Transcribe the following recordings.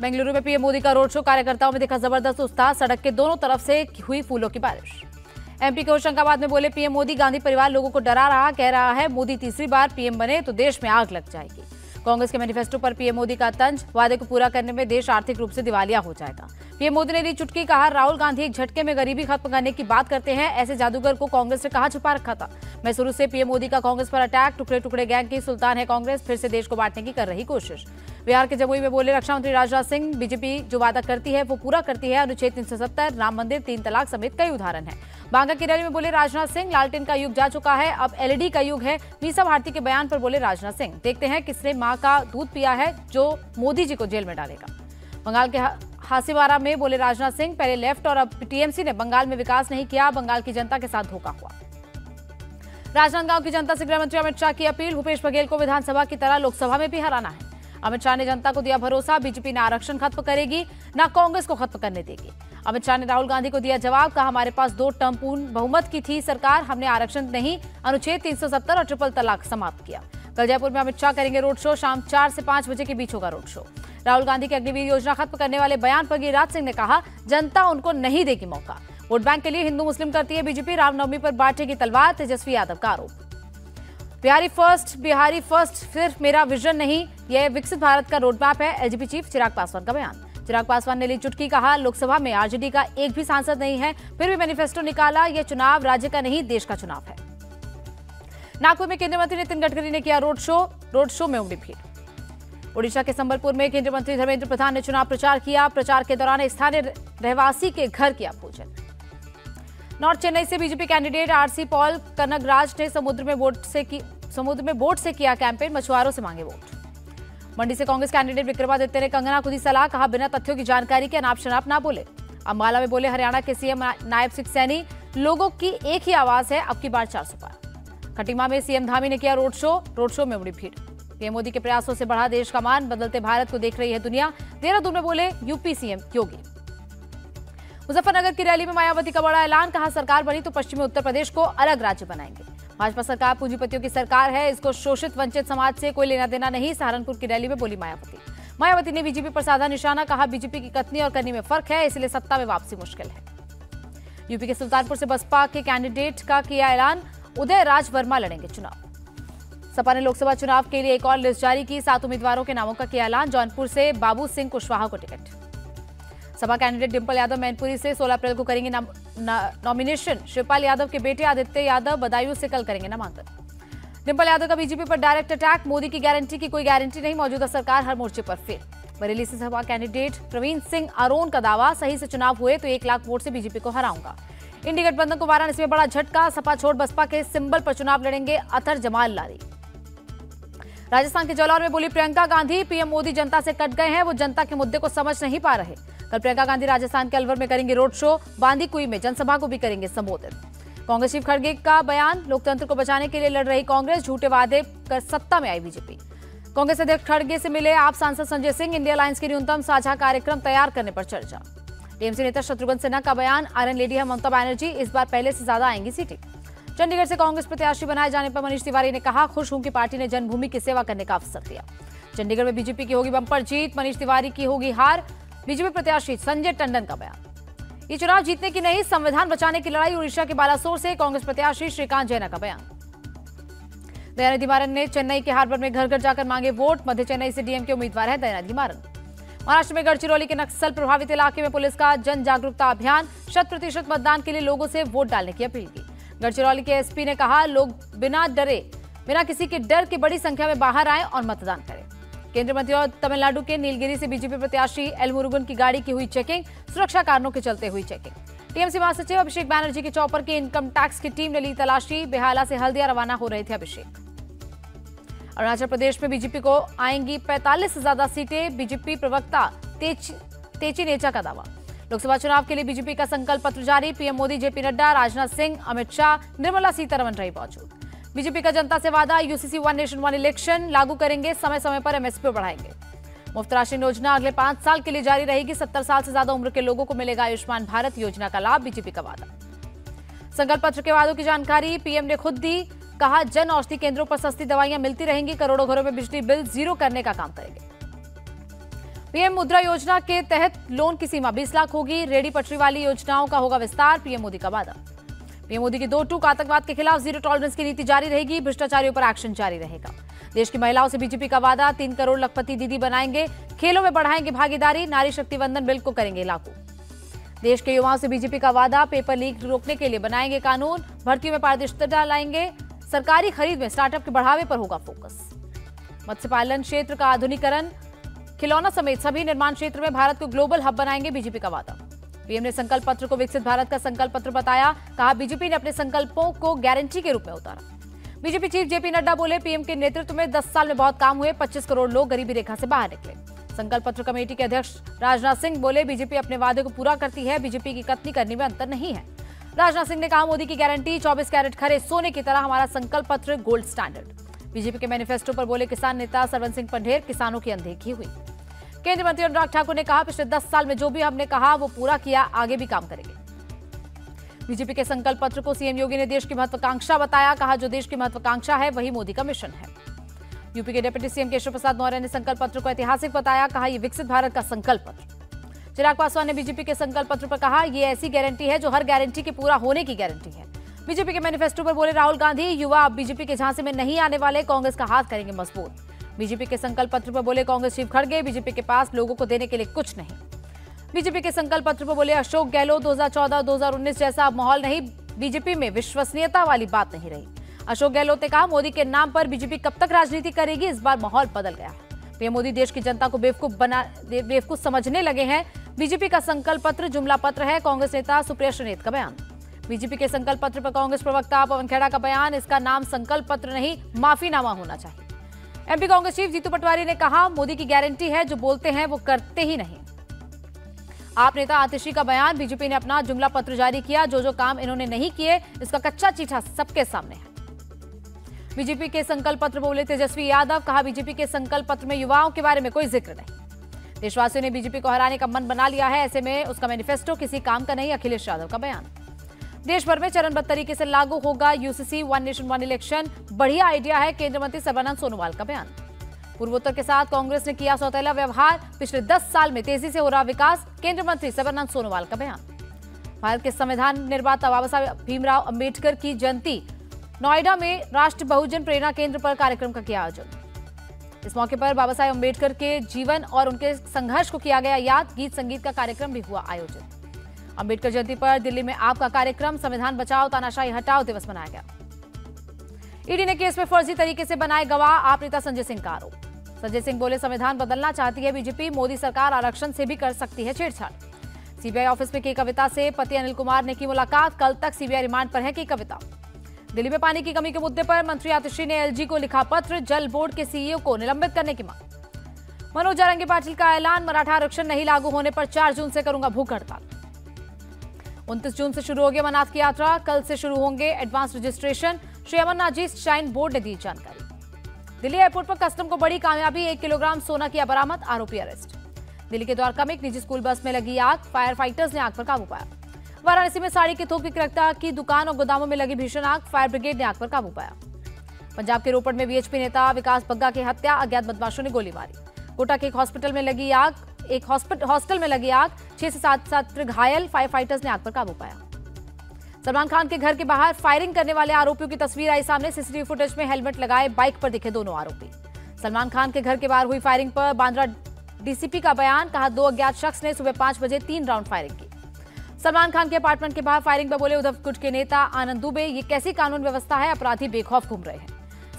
बेंगलुरु में पीएम मोदी का road show, कार्यकर्ताओं में दिखा जबरदस्त उत्साह, सड़क के दोनों तरफ से हुई फूलों की बारिश। एमपी के होशंगाबाद में बोले पीएम मोदी, गांधी परिवार लोगों को डरा रहा, कह रहा है मोदी तीसरी बार पीएम बने तो देश में आग लग जाएगी। कांग्रेस के मैनिफेस्टो पर पीएम मोदी का तंज, वादे को पूरा करने में देश आर्थिक रूप से दिवालिया हो जाएगा। पीएम मोदी ने ली चुटकी, कहा राहुल गांधी एक झटके में गरीबी खत्म करने की बात करते हैं, ऐसे जादूगर को कांग्रेस ने कहां छुपा रखा था। मैं शुरू से पीएम मोदी का कांग्रेस पर अटैक, टुकड़े टुकड़े गैंग की सुल्तान है कांग्रेस, फिर से देश को बांटने की कर रही कोशिश। बिहार के जमुई में बोले रक्षा मंत्री राजनाथ सिंह, बीजेपी जो वादा करती है वो पूरा करती है, अनुच्छेद 370, राम मंदिर, 3 तलाक समेत कई उदाहरण हैं। बांका की रैली में बोले राजनाथ सिंह, लालटेन का युग जा चुका है, अब एलईडी का युग है। मीसा भारती के बयान पर बोले राजनाथ सिंह, देखते हैं किसने मां का दूध पिया है जो मोदी जी को जेल में डालेगा। बंगाल के हासीवारा में बोले राजनाथ सिंह, पहले लेफ्ट और अब टीएमसी ने बंगाल में विकास नहीं किया, बंगाल की जनता के साथ धोखा हुआ। राजनांदगांव की जनता से गृह मंत्री अमित शाह की अपील, भूपेश बघेल को विधानसभा की तरह लोकसभा में भी हराना है। अमित शाह ने जनता को दिया भरोसा, बीजेपी न आरक्षण खत्म करेगी न कांग्रेस को खत्म करने देगी। अमित शाह ने राहुल गांधी को दिया जवाब, कहा हमारे पास 2 टर्म पूर्ण बहुमत की थी सरकार, हमने आरक्षण नहीं, अनुच्छेद 370 और ट्रिपल तलाक समाप्त किया। कल जयपुर में अमित शाह करेंगे रोड शो, शाम 4 से 5 बजे के बीच होगा रोड शो। राहुल गांधी की अग्निवीर योजना खत्म करने वाले बयान पर गिरिराज सिंह ने कहा, जनता उनको नहीं देगी मौका, वोट बैंक के लिए हिंदू मुस्लिम करती है बीजेपी, रामनवमी पर बांटेगी तलवार, तेजस्वी यादव का आरोप। बिहारी फर्स्ट सिर्फ मेरा विजन नहीं, यह विकसित भारत का रोड मैप है, एलजेपी चीफ चिराग पासवान का बयान। चिराग पासवान ने ली चुटकी, कहा लोकसभा में आरजेडी का एक भी सांसद नहीं है, फिर भी मैनिफेस्टो निकाला, यह चुनाव राज्य का नहीं देश का चुनाव है। नागपुर में केंद्रीय मंत्री नितिन गडकरी ने किया रोड शो में उमड़ी भीड़। ओडिशा के संबलपुर में केंद्रीय मंत्री धर्मेंद्र प्रधान ने चुनाव प्रचार किया, प्रचार के दौरान स्थानीय रहवासी के घर किया भोजन। नॉर्थ चेन्नई से BJP candidate RC Paul Kanagaraj ने समुद्र में बोट से किया कैंपेन, मछुआरों से मांगे वोट। मंडी से कांग्रेस कैंडिडेट विक्रमादित्य ने कंगना को दी सलाह, कहा बिना तथ्यों की जानकारी के अनाप शनाप ना बोले। अंबाला में बोले हरियाणा के सीएम नायब सिंह सैनी, लोगों की एक ही आवाज है, अब की बार 400 पार। खटीमा में सीएम धामी ने किया रोड शो में उमड़ी भीड़। पीएम मोदी के प्रयासों से बढ़ा देश का मान, बदलते भारत को देख रही है दुनिया। देहरादून में बोले यूपी सीएम योगी। मुजफ्फरनगर की रैली में मायावती का बड़ा ऐलान, कहा सरकार बनी तो पश्चिमी उत्तर प्रदेश को अलग राज्य बनाएंगे। भाजपा सरकार पूंजीपतियों की सरकार है, इसको शोषित वंचित समाज से कोई लेना देना नहीं, सहारनपुर की रैली में बोली मायावती ने बीजेपी पर साधा निशाना, कहा बीजेपी की कथनी और करनी में फर्क है, इसलिए सत्ता में वापसी मुश्किल है। यूपी के सुल्तानपुर से बसपा के कैंडिडेट का किया ऐलान, उदय राज वर्मा लड़ेंगे चुनाव। सपा ने लोकसभा चुनाव के लिए एक और लिस्ट जारी की, 7 उम्मीदवारों के नामों का किया ऐलान, जौनपुर से बाबू सिंह कुशवाहा को टिकट। सपा कैंडिडेट डिंपल यादव मैनपुरी से 16 अप्रैल को करेंगे नॉमिनेशन। शिवपाल यादव के बेटे आदित्य यादव बदायूं से कल करेंगे नामांकन। डिंपल यादव का बीजेपी पर डायरेक्ट अटैक, मोदी की गारंटी की कोई गारंटी नहीं, मौजूदा सरकार हर मोर्चे पर फेल। बरेली से सपा कैंडिडेट प्रवीण सिंह आरोन का दावा, सही से चुनाव हुए तो 1 लाख वोट से बीजेपी को हराऊंगा। इंडी गठबंधन को वाराणसी में बड़ा झटका, सपा छोड़ बसपा के सिंबल पर चुनाव लड़ेंगे अतर जमाल लारी। राजस्थान के जलौर में बोली प्रियंका गांधी, पीएम मोदी जनता से कट गए हैं, वो जनता के मुद्दे को समझ नहीं पा रहे। कल प्रियंका गांधी राजस्थान के अलवर में करेंगे रोड शो, बांदीकुई में जनसभा को भी करेंगे संबोधित। कांग्रेस चीफ खड़गे का बयान, लोकतंत्र को बचाने के लिए लड़ रही कांग्रेस, झूठे वादे कर सत्ता में आई बीजेपी। कांग्रेस अध्यक्ष खड़गे से मिले आप सांसद संजय सिंह, इंडिया अलायंस के न्यूनतम साझा कार्यक्रम तैयार करने पर चर्चा। टीएमसी नेता शत्रुघ्न सिन्हा का बयान, आयरन लेडी है ममता बनर्जी, इस बार पहले से ज्यादा आएंगी सीटें। चंडीगढ़ से कांग्रेस प्रत्याशी बनाए जाने पर मनीष तिवारी ने कहा, खुश हूं कि पार्टी ने जन्मभूमि की सेवा करने का अवसर दिया। चंडीगढ़ में बीजेपी की होगी बंपर जीत, मनीष तिवारी की होगी हार, बीजेपी प्रत्याशी संजय टंडन का बयान। ये चुनाव जीतने की नहीं, संविधान बचाने की लड़ाई, उड़ीसा के बालासोर से कांग्रेस प्रत्याशी श्रीकांत जैना का बयान। दयानिधि मारन ने चेन्नई के हार्बर में घर घर जाकर मांगे वोट, मध्य चेन्नई से डीएम के उम्मीदवार है दयानिधि मारन। महाराष्ट्र में गढ़चिरौली के नक्सल प्रभावित इलाके में पुलिस का जन जागरूकता अभियान, 100% मतदान के लिए लोगों से वोट डालने की अपील की। गढ़चिरौली के एसपी ने कहा, लोग बिना किसी के डर के बड़ी संख्या में बाहर आए और मतदान करें। केंद्रीय मंत्री और तमिलनाडु के नीलगिरी से बीजेपी प्रत्याशी एल मुरुगन की गाड़ी की हुई चेकिंग, सुरक्षा कारणों के चलते हुई चेकिंग। टीएमसी महासचिव अभिषेक बैनर्जी की चौपर की इनकम टैक्स की टीम ने ली तलाशी, बेहाला से हल्दिया रवाना हो रहे थे अभिषेक। अरुणाचल प्रदेश में बीजेपी को आएंगी 45 से ज्यादा सीटें, बीजेपी प्रवक्ता तेची नेचा का दावा। लोकसभा चुनाव के लिए बीजेपी का संकल्प पत्र जारी, पीएम मोदी, जेपी नड्डा, राजनाथ सिंह, अमित शाह, निर्मला सीतारमण रही मौजूद। बीजेपी का जनता से वादा, यूसीसी 1 नेशन 1 इलेक्शन लागू करेंगे, समय समय पर एमएसपी बढ़ाएंगे। मुफ्त राशन योजना अगले 5 साल के लिए जारी रहेगी, 70 साल से ज्यादा उम्र के लोगों को मिलेगा आयुष्मान भारत योजना का लाभ, बीजेपी का वादा। संकल्प पत्र के वादों की जानकारी पीएम ने खुद दी, कहा जन औषधि केंद्रों पर सस्ती दवाइयां मिलती रहेंगी, करोड़ों घरों में बिजली बिल जीरो करने का काम करेंगे। पीएम मुद्रा योजना के तहत लोन की सीमा 20 लाख होगी। रेडी पटरी वाली योजनाओं का होगा विस्तार, पीएम मोदी का वादा। पीएम मोदी की 2 टूक आतंकवाद के खिलाफ जीरो टॉलरेंस की नीति जारी रहेगी, भ्रष्टाचारियों पर एक्शन जारी रहेगा। देश की महिलाओं से बीजेपी का वादा, 3 करोड़ लखपति दीदी बनाएंगे, खेलों में बढ़ाएंगे भागीदारी, नारी शक्ति वंदन बिल को करेंगे लागू। देश के युवाओं से बीजेपी का वादा, पेपर लीक रोकने के लिए बनाएंगे कानून, भर्तियों में पारदर्शिता लाएंगे, सरकारी खरीद में स्टार्टअप के बढ़ावे पर होगा फोकस। मत्स्य पालन क्षेत्र का आधुनिकीकरण, खिलौना समेत सभी निर्माण क्षेत्र में भारत को ग्लोबल हब बनाएंगे, बीजेपी का वादा। पीएम ने संकल्प पत्र को विकसित भारत का संकल्प पत्र बताया, कहा बीजेपी ने अपने संकल्पों को गारंटी के रूप में उतारा। बीजेपी चीफ जेपी नड्डा बोले, पीएम के नेतृत्व में 10 साल में बहुत काम हुए, 25 करोड़ लोग गरीबी रेखा से बाहर निकले। संकल्प पत्र कमेटी के अध्यक्ष राजनाथ सिंह बोले, बीजेपी अपने वादे को पूरा करती है, बीजेपी की कथनी करने में अंतर नहीं है। राजनाथ सिंह ने कहा, मोदी की गारंटी 24 कैरेट खरे सोने की तरह हमारा संकल्प पत्र गोल्ड स्टैंडर्ड। बीजेपी के मैनिफेस्टो पर बोले किसान नेता सरवन सिंह पंढेर, किसानों की अनदेखी हुई। केंद्रीय मंत्री अनुराग ठाकुर ने कहा, पिछले 10 साल में जो भी हमने कहा वो पूरा किया, आगे भी काम करेंगे। बीजेपी के संकल्प पत्र को सीएम योगी ने देश की महत्वाकांक्षा बताया, कहा जो देश की महत्वाकांक्षा है वही मोदी का मिशन है। यूपी के डिप्टी सीएम केशव प्रसाद मौर्य ने संकल्प पत्र को ऐतिहासिक बताया, कहा यह विकसित भारत का संकल्प पत्र। चिराग पासवान ने बीजेपी के संकल्प पत्र पर कहा, यह ऐसी गारंटी है जो हर गारंटी के पूरा होने की गारंटी है। बीजेपी के मैनिफेस्टो पर बोले राहुल गांधी, युवा अब बीजेपी के झांसे में नहीं आने वाले, कांग्रेस का हाथ करेंगे मजबूत। बीजेपी के संकल्प पत्र पर बोले कांग्रेस चीफ खड़गे, बीजेपी के पास लोगों को देने के लिए कुछ नहीं। बीजेपी के संकल्प पत्र पर बोले अशोक गहलोत, 2014-2019 जैसा अब माहौल नहीं, बीजेपी में विश्वसनीयता वाली बात नहीं रही। अशोक गहलोत ने कहा, मोदी के नाम पर बीजेपी कब तक राजनीति करेगी, इस बार माहौल बदल गया है। पीएम मोदी देश की जनता को बेवकूफ समझने लगे हैं। बीजेपी का संकल्प पत्र जुमला पत्र है, कांग्रेस नेता सुप्रिया श्रीनेत का बयान। बीजेपी के संकल्प पत्र पर कांग्रेस प्रवक्ता पवन खेड़ा का बयान, इसका नाम संकल्प पत्र नहीं माफीनामा होना चाहिए। एमपी कांग्रेस चीफ जीतू पटवारी ने कहा, मोदी की गारंटी है, जो बोलते हैं वो करते ही नहीं। आप नेता आतिशी का बयान, बीजेपी ने अपना जुमला पत्र जारी किया, जो काम इन्होंने नहीं किए इसका कच्चा चीठा सबके सामने है। बीजेपी के संकल्प पत्र बोले तेजस्वी यादव, कहा बीजेपी के संकल्प पत्र में युवाओं के बारे में कोई जिक्र नहीं। देशवासियों ने बीजेपी को हराने का मन बना लिया है, ऐसे में उसका मैनिफेस्टो किसी काम का नहीं, अखिलेश यादव का बयान। देश भर में चरणबद्ध तरीके से लागू होगा UCC, one nation one election, बढ़िया आइडिया है, केंद्रीय मंत्री सर्बानंद सोनोवाल का बयान। पूर्वोत्तर के साथ कांग्रेस ने किया सौतेला व्यवहार, पिछले 10 साल में तेजी से हो रहा विकास, केंद्रीय मंत्री सर्बानंद सोनोवाल का बयान। भारत के संविधान निर्माता बाबा साहेब भीमराव अंबेडकर की जयंती, नोएडा में राष्ट्र बहुजन प्रेरणा केंद्र पर कार्यक्रम का किया आयोजन। इस मौके पर बाबा साहेब अंबेडकर के जीवन और उनके संघर्ष को किया गया याद, गीत संगीत का कार्यक्रम भी हुआ आयोजन। अंबेडकर जयंती पर दिल्ली में आपका कार्यक्रम, संविधान बचाओ तानाशाही हटाओ दिवस मनाया गया। ईडी ने केस में फर्जी तरीके से बनाए गवाह, आप नेता संजय सिंह का आरोप। संजय सिंह बोले, संविधान बदलना चाहती है बीजेपी, मोदी सरकार आरक्षण से भी कर सकती है छेड़छाड़। सीबीआई ऑफिस में की कविता से पति अनिल कुमार ने की मुलाकात, कल तक सीबीआई रिमांड पर है की कविता। दिल्ली में पानी की कमी के मुद्दे पर मंत्री आतिशी ने एलजी को लिखा पत्र, जल बोर्ड के सीईओ को निलंबित करने की मांग। मनोज जारंगी पाटिल का ऐलान, मराठा आरक्षण नहीं लागू होने पर 4 जून से करूंगा भूख हड़ताल। 29 जून से शुरू होगी अमरनाथ की यात्रा, कल से शुरू होंगे advance registration, Shri Amarnath ji shrine board ने दी जानकारी। दिल्ली एयरपोर्ट पर कस्टम को बड़ी कामयाबी, 1 किलोग्राम सोना किया बरामद, आरोपी अरेस्ट। दिल्ली के द्वारका में एक निजी स्कूल बस में लगी आग, फायर फाइटर्स ने आग पर काबू पाया। वाराणसी में साड़ी के थोक विक्रेता की दुकान और गोदामों में लगी भीषण आग, फायर ब्रिगेड ने आग पर काबू पाया। पंजाब के रोपड़ में वीएचपी नेता विकास बग्गा की हत्या, अज्ञात बदमाशों ने गोली मारी। कोटा के एक हॉस्टल में लगी आग, 6 से 7 छात्र घायल, फायर फाइटर्स ने आग पर काबू पाया। सलमान खान के घर के बाहर फायरिंग करने वाले आरोपियों की तस्वीर आई सामने, सीसीटीवी फुटेज में हेलमेट लगाए बाइक पर दिखे दोनों आरोपी। सलमान खान के घर के बाहर हुई फायरिंग पर बांद्रा डीसीपी का बयान, कहा 2 अज्ञात शख्स ने सुबह 5 बजे 3 राउंड फायरिंग की। सलमान खान के अपार्टमेंट के बाहर फायरिंग पर बोले उद्धव गुट के नेता आनंद दुबे, ये कैसी कानून व्यवस्था है, अपराधी बेखौफ घूम रहे हैं।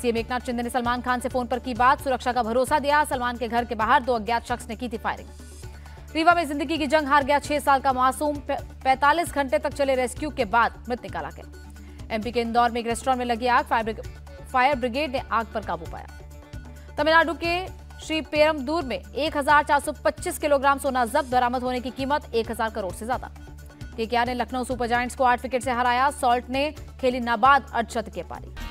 सीएम एकनाथ शिंदे ने सलमान खान से फोन पर की बात, सुरक्षा का भरोसा दिया। सलमान के घर के बाहर 2 अज्ञात शख्स ने की थी फायरिंग। रीवा में जिंदगी की जंग हार गया 6 साल का मासूम, 45 घंटे तक चले रेस्क्यू के बाद मृत निकाला गया। एमपी के इंदौर में एक रेस्टोरेंट में लगी आग, फायर ब्रिगेड ने आग पर काबू पाया। तमिलनाडु के श्री पेरमदूर में 1425 किलोग्राम सोना जब्त, बरामद होने की कीमत 1000 करोड़ से ज्यादा। केकेआर ने लखनऊ सुपर जायंट्स को 8 विकेट से हराया, सॉल्ट ने खेली नाबाद अर्धशतकीय पारी।